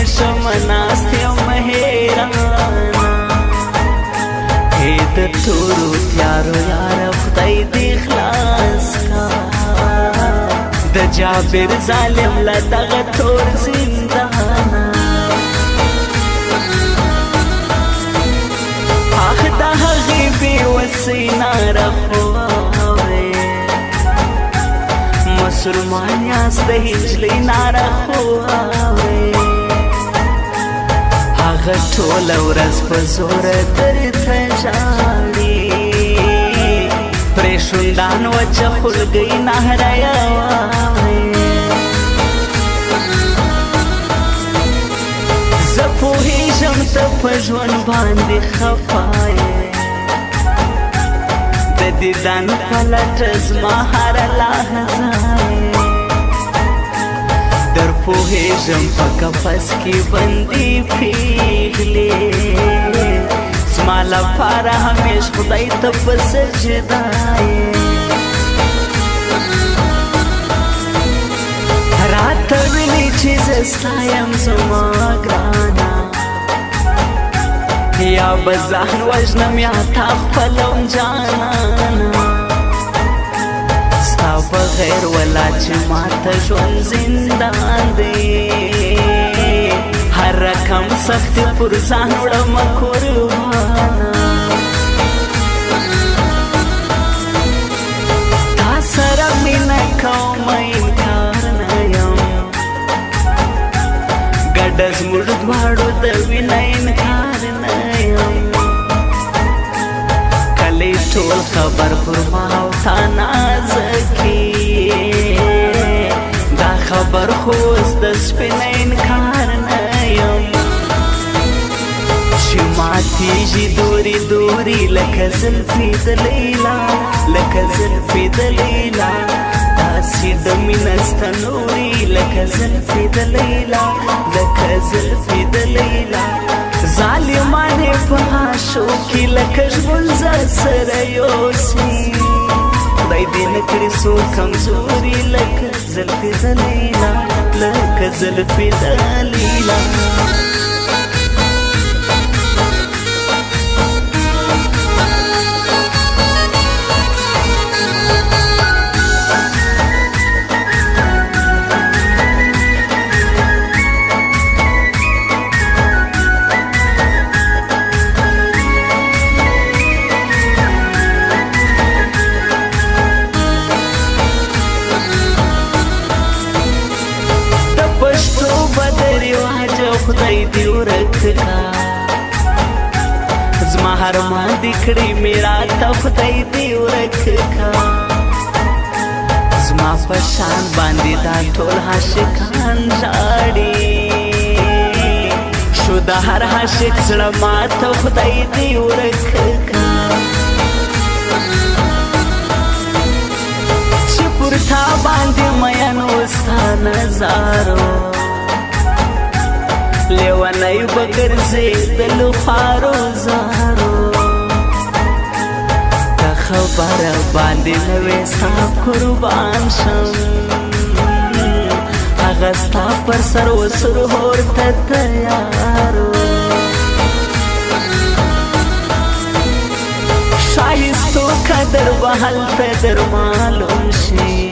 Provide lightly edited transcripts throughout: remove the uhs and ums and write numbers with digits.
نشم ناست یم حیرانا د تورو تیارو یاره خدای دې خلاص کا د جابر ظالم له دغه تور زندانه آخ د هغې بېوسۍ ناره خواوې مسلمان یاست د هجلۍ ناره خواوې هغه ټوله ورځ په زوره درته ژاړي پرېښودان وچه خولګۍ نهره یوه زه پوهېږم ته په ژوند باندې خفا یې د دیدن په لټه زما هره لحظه یې در پوهېږم په قفس کې بندي پیغلې زما لپاره همیش خدای ته په سجده یې راته ویلې چې زه ستا یم زما ګرانه یا به ځان وژنم یا تا خپلوم جانانه ستا بغیر ولا چې ماته ژوند زندان دی هر رقم سختي پر ځان وړمه قربانه تا سره مینه کوم انکار نه یم ګډه زموږ دواړو د وینه انکار نه یم کلی ټول خبر پر ما او تا نازکي دا خبر خو اوس د سپینه انکار نه یم چې ماتېږي دورې دورې لکه زلفې د لیلا لکه زلفې د لیلا داسې د مینه ستنورې لکه زلفې د لیلا لکه زلفې د لیلا ظالمانې په حاشو کې لکه ژوند زر سره یوسي خدای دې نه کړي څوک کمزوري لکه زلفې د لیلا لکه زلفې د لیلا خدای دې ورک کا زما هر مان دې کړې میرا ته خدای دې ورک کا زما په شان باندې دا ټول عاشقان ژاړي شو د هر عاشق زړه ماته خدای دې ورک کا چې پر تا باندې مین وستا نظارو لیونی بگرزی دلو خارو زارو که خبر باندې نوی ستا قربان شم هغه ستا پر سر و سرهور ته تیارو ښایستو قدر به هلته در معلوم شي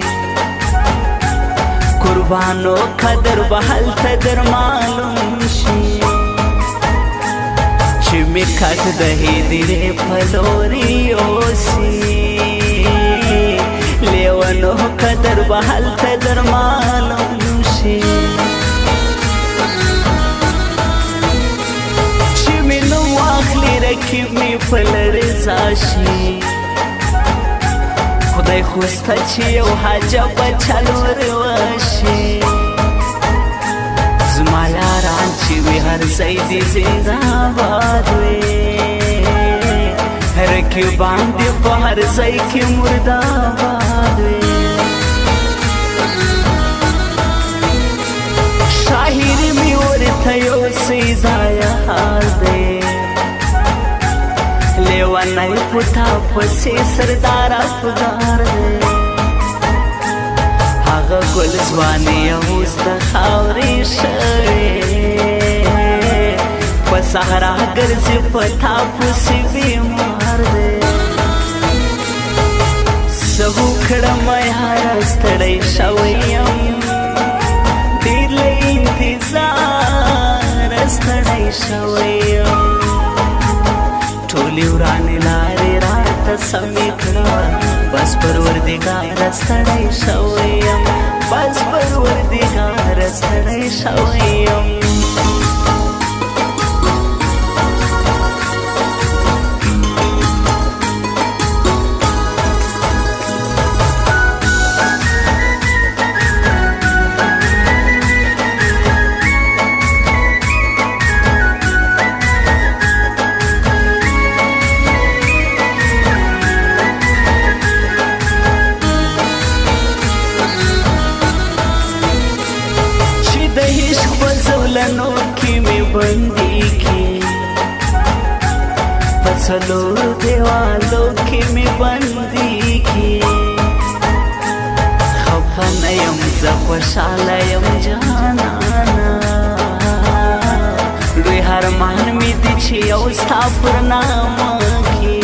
قربانو قدر به هلته در معلوم شي چې مې کټ د هدیرې په لورې یوسي لیونو قدر به هلته در معلوم شي چې مې نوم واخلي رقیب مې په لړزا شي خدای خوسته چې یو حجب چلور وشي زما یاران چې وي هر ځای دې زنده‌باد وي رقیبان دې په هر ځای کې مرداباد وي شاعر مې ورته یوسي دا یاد دی لیونی پتا پسې سردار افغار دی هغه ګل ځواني اوس د خاورې شوې صحرا ګرځي پتا پوسی بیمار دی سهو کړم یار ستړی شوی یم ډېر له انتظار ستړی شوی یم ټولې ورانې لارې راته سمې کړه بس پروردګار ستړی شوی یم بس پروردګار ستړی شوی یم لنو کی می بندی کی پسلور دیوالو کی می بندی کی خفن یم زخوشال یم جانانا لوی هرمان می دی چی یو ستا پر ناما کی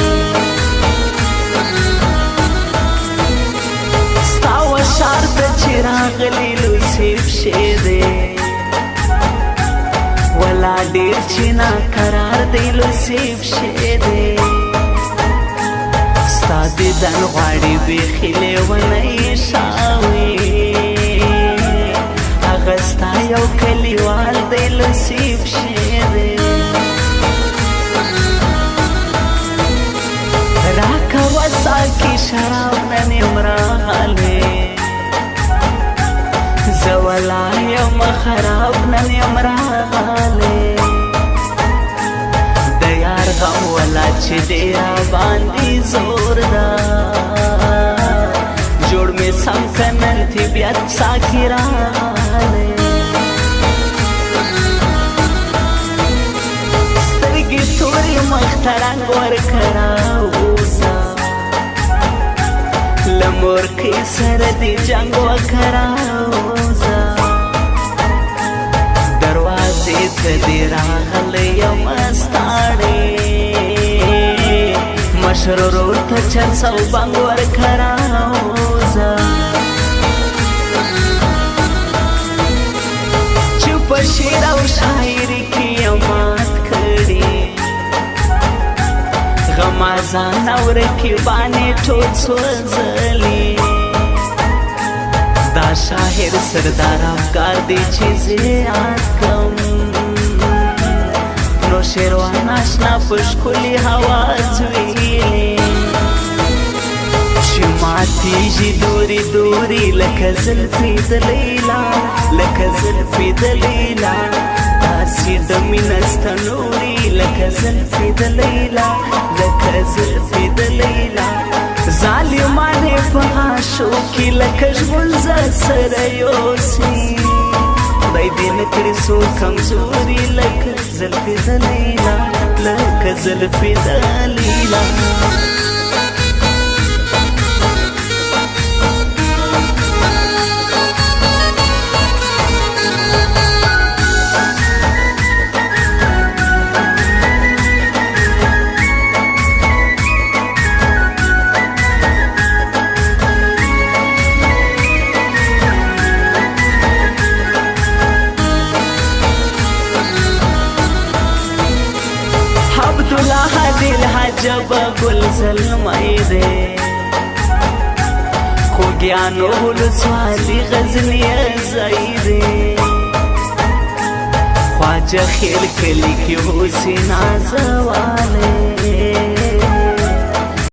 ستا و شارت چی راغلی لوسیف شیده ولا ډیر چې نا قرار دی لوسیب شه دی ستا دیدن غواړي بیخي لیونی شاوي هغه ستا یو کلیوال دی لوسیب شه دی راکوه ساکي شراب نن راغلی زولا یم خراب نن یم راغلی د یار غم ولا چې دی را باندې زور ده جوړ مې سم که نن طبیعت ساکي راغلی سترګې تورې مخ ته رنګ ورکه راووځه له مورکۍ سره دې جنګ وکه راوځه دروازې ته دې راغلی یم ستاړې مشر ورور ته چرس او بنګ ورکه راوځه چې په شعر او شاعري کې یم مات کړي غمازان او رقیبانې ټول سوځلي دا شاعر سردار افکار دی چې زیات کم نو شیروان آشنا په ښکلي اواز ویلي چې ماتېږي دورې دورې لکه زلفې د لیلا لکه زلفې د لیلا داسې د مینه ستنورې لکه زلفې د لیلا لکه زلفې د لیلا ظالمانې په غاشو کې لکه ژغورځه سره یوسي خدای دې نه کړي څوک کمزوري لکه زلفې د لیلا لکه زلفې د لیلا جب گل زلمائی دے خوگیانو ولسوالی غزنی ازائی دے خواجہ خیل کلی کی حسین آزوالے